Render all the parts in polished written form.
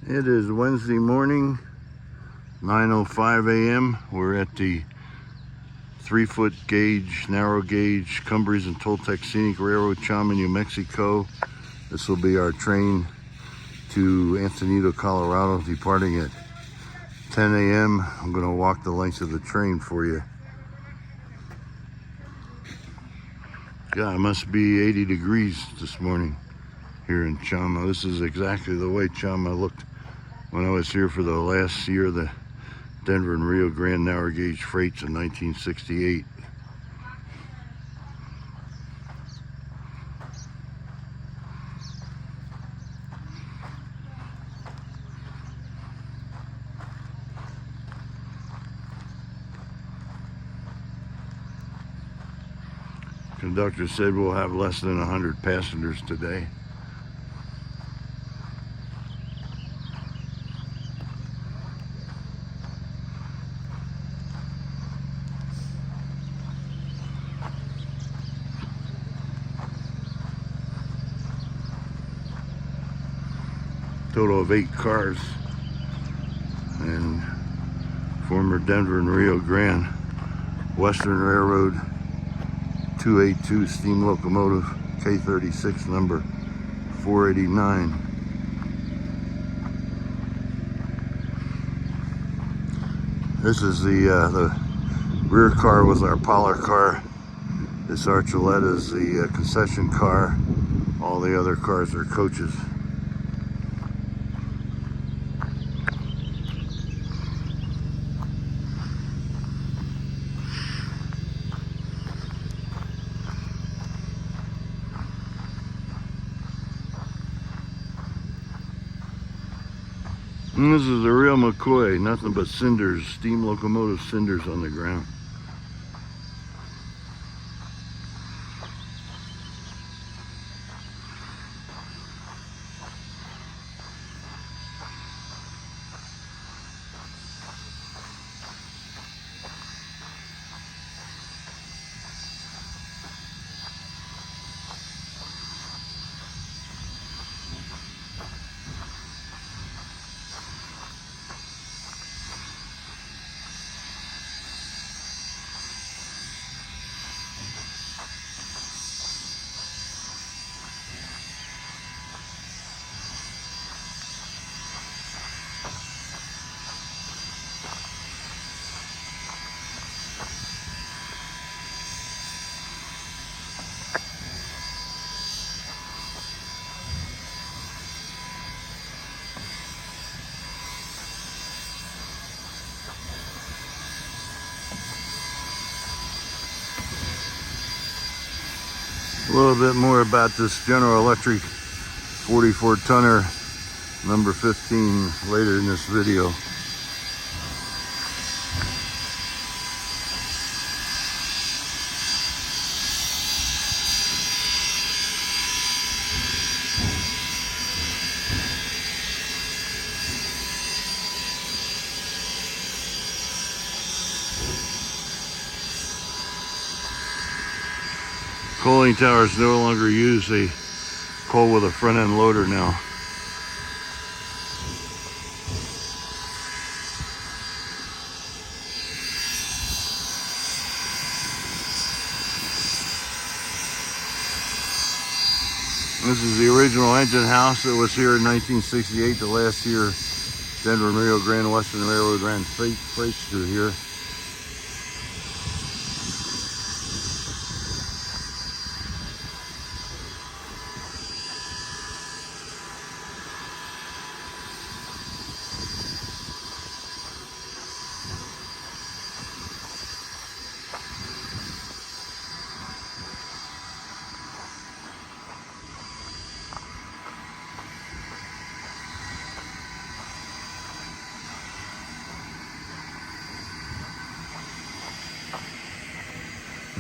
It is Wednesday morning, 9:05 a.m. We're at the 3-foot gauge, narrow gauge, Cumbres and Toltec Scenic Railroad, Chama, New Mexico. This will be our train to Antonito, Colorado, departing at 10 a.m. I'm going to walk the length of the train for you. God, it must be 80 degrees this morning here in Chama. This is exactly the way Chama looked when I was here for the last year of the Denver and Rio Grande narrow gauge freights in 1968. Conductor said we'll have less than 100 passengers today. Total of 8 cars, and former Denver and Rio Grande Western Railroad 282 steam locomotive K36 number 489. This is the rear car was our Parlor car. This Archuleta is the concession car. All the other cars are coaches. And this is a real McCoy, nothing but cinders, steam locomotive cinders on the ground. A little bit more about this General Electric 44 tonner number 15 later in this video. Coaling towers no longer use a coal with a front end loader now. This is the original engine house that was here in 1968. The last year Denver and Rio Grande Western Railroad ran freights through here.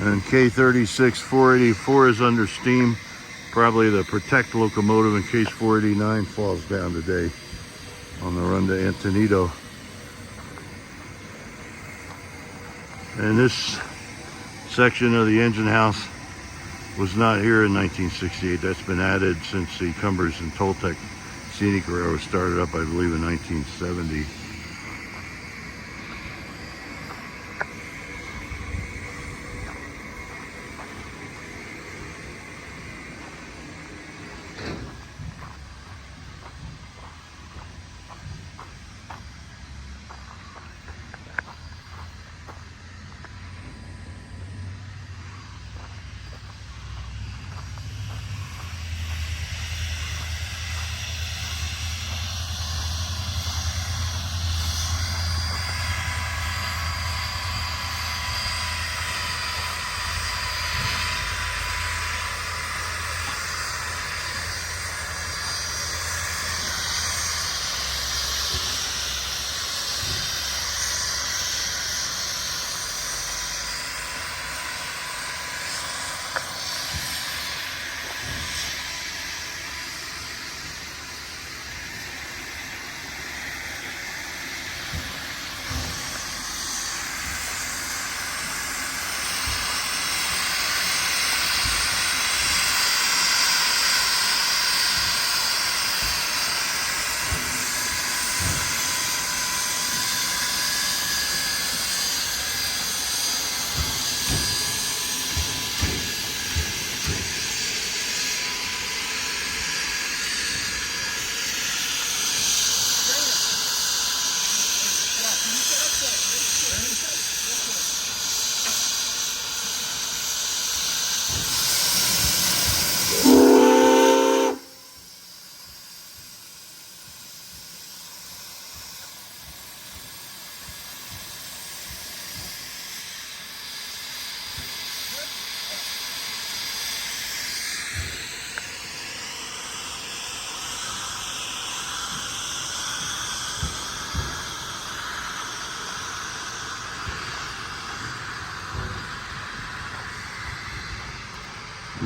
And K36 484 is under steam, probably the protect locomotive in case 489 falls down today on the run to Antonito. And this section of the engine house was not here in 1968. That's been added since the Cumbres and Toltec Scenic Railroad started up, I believe, in 1970.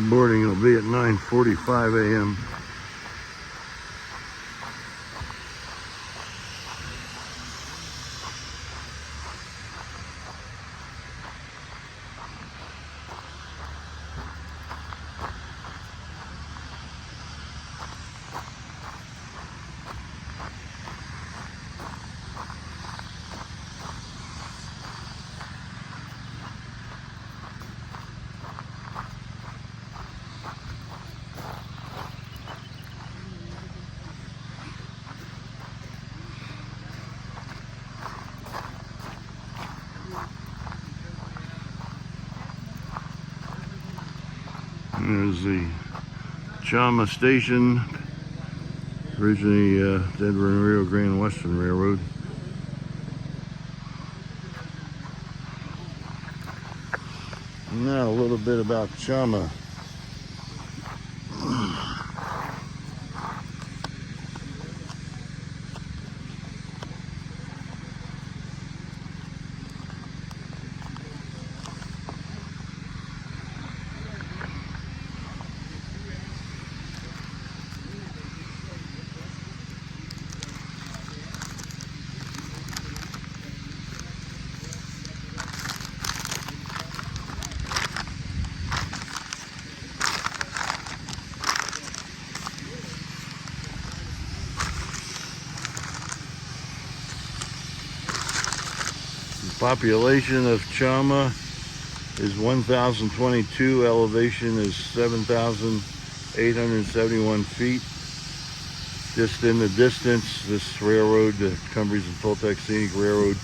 Boarding will be at 9:45 a.m. There's the Chama station, originally Denver and Rio Grande Western Railroad. Now a little bit about Chama. Population of Chama is 1,022. Elevation is 7,871 feet. Just in the distance, this railroad, the Cumbres and TOLTEC Scenic Railroad,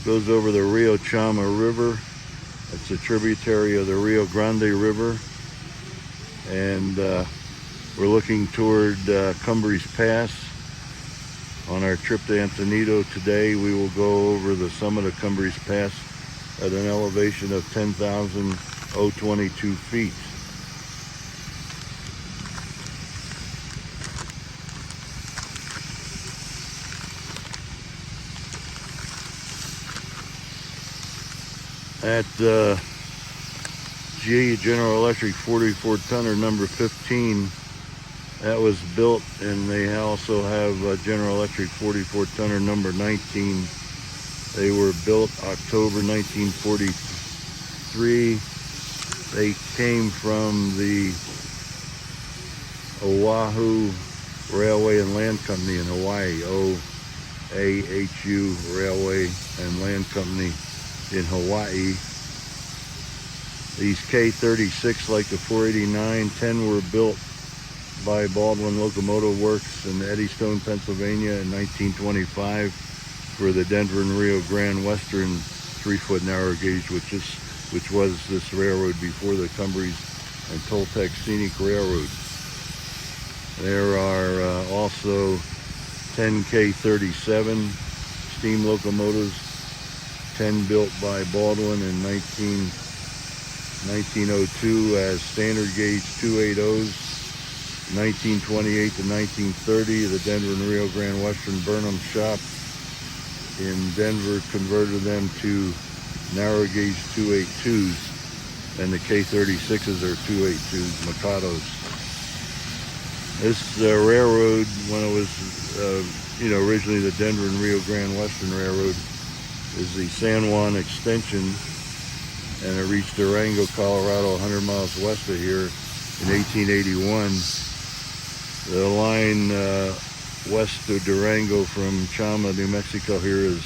goes over the Rio Chama River. It's a tributary of the Rio Grande River. And we're looking toward Cumbres Pass. On our trip to Antonito today, we will go over the summit of Cumbres Pass at an elevation of 10,022 feet. At GE General Electric 44 tonner number 15, that was built, and they also have General Electric 44 tonner number 19. They were built October 1943. They came from the Oahu Railway and Land Company in Hawaii, OAHU Railway and Land Company in Hawaii. These K36, like the 489, 10 were built by Baldwin Locomotive Works in Eddystone, Pennsylvania in 1925 for the Denver and Rio Grande Western 3-foot narrow gauge, which was this railroad before the Cumbres and TOLTEC Scenic Railroad. There are also 10 K37 steam locomotives, 10 built by Baldwin in 1902 as standard gauge 280s. 1928 to 1930, the Denver and Rio Grande Western Burnham shop in Denver converted them to narrow gauge 282s, and the K36s are 282s, Mikados. This railroad, when it was, originally the Denver and Rio Grande Western Railroad, is the San Juan extension, and it reached Durango, Colorado, 100 miles west of here in 1881. The line west of Durango from Chama, New Mexico here is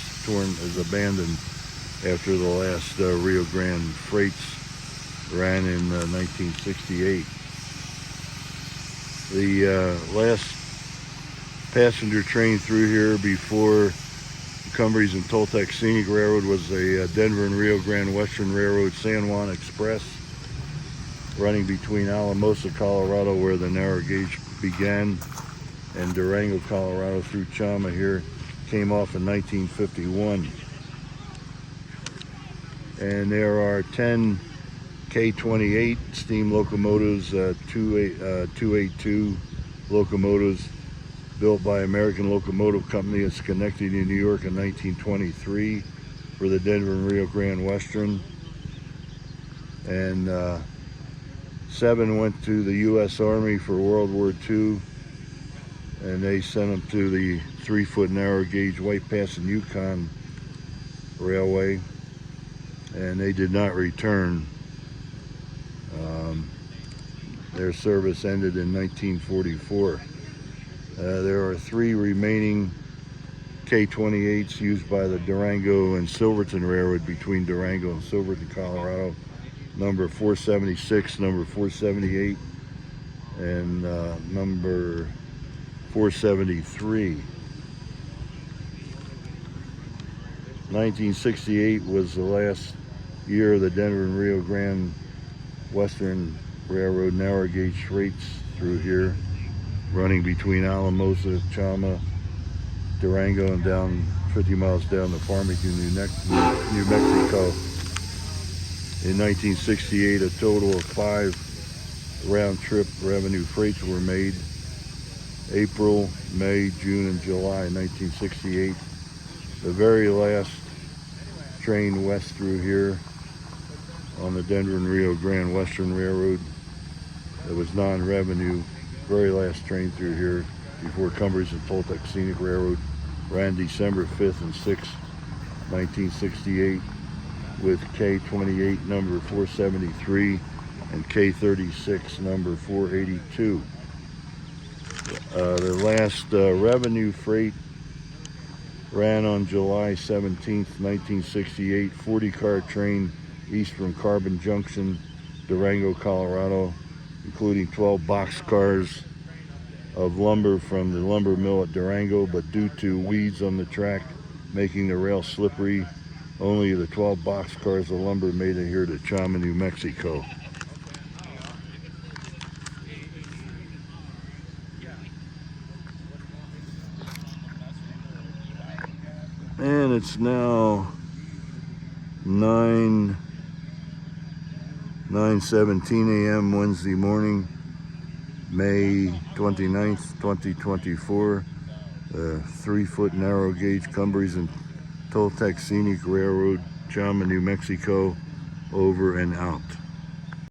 abandoned after the last Rio Grande freights ran in 1968. The last passenger train through here before the Cumbres and TOLTEC Scenic Railroad was the Denver and Rio Grande Western Railroad San Juan Express, running between Alamosa, Colorado, where the narrow gauge began, and Durango, Colorado through Chama here. Came off in 1951. And there are 10 K28 steam locomotives, 282 locomotives built by American Locomotive Company in Schenectady, New York in 1923 for the Denver and Rio Grande Western. And 7 went to the U.S. Army for World War II, and they sent them to the 3-foot narrow gauge White Pass and Yukon Railway, and they did not return. Their service ended in 1944. There are 3 remaining K28s used by the Durango and Silverton Railroad between Durango and Silverton, Colorado. Number 476, number 478, and number 473. 1968 was the last year of the Denver and Rio Grande Western Railroad narrow gauge freights through here, running between Alamosa, Chama, Durango, and down 50 miles down to Farmington, New Mexico. In 1968, a total of 5 round-trip revenue freights were made. April, May, June, and July 1968. The very last train west through here on the Denver and Rio Grande Western Railroad that was non-revenue, very last train through here before Cumbres and TOLTEC Scenic Railroad ran December 5th and 6th, 1968, with K28 number 473 and K36 number 482. The last revenue freight ran on July 17th, 1968, 40-car train east from Carbon Junction, Durango, Colorado, including 12 boxcars of lumber from the lumber mill at Durango, but due to weeds on the track making the rail slippery, only the 12 boxcars of lumber made it here to Chama, New Mexico. And it's now 9:17 a.m. Wednesday morning, May 29th, 2024. 3-foot narrow gauge Cumbres and TOLTEC Scenic Railroad, Chama, New Mexico, over and out.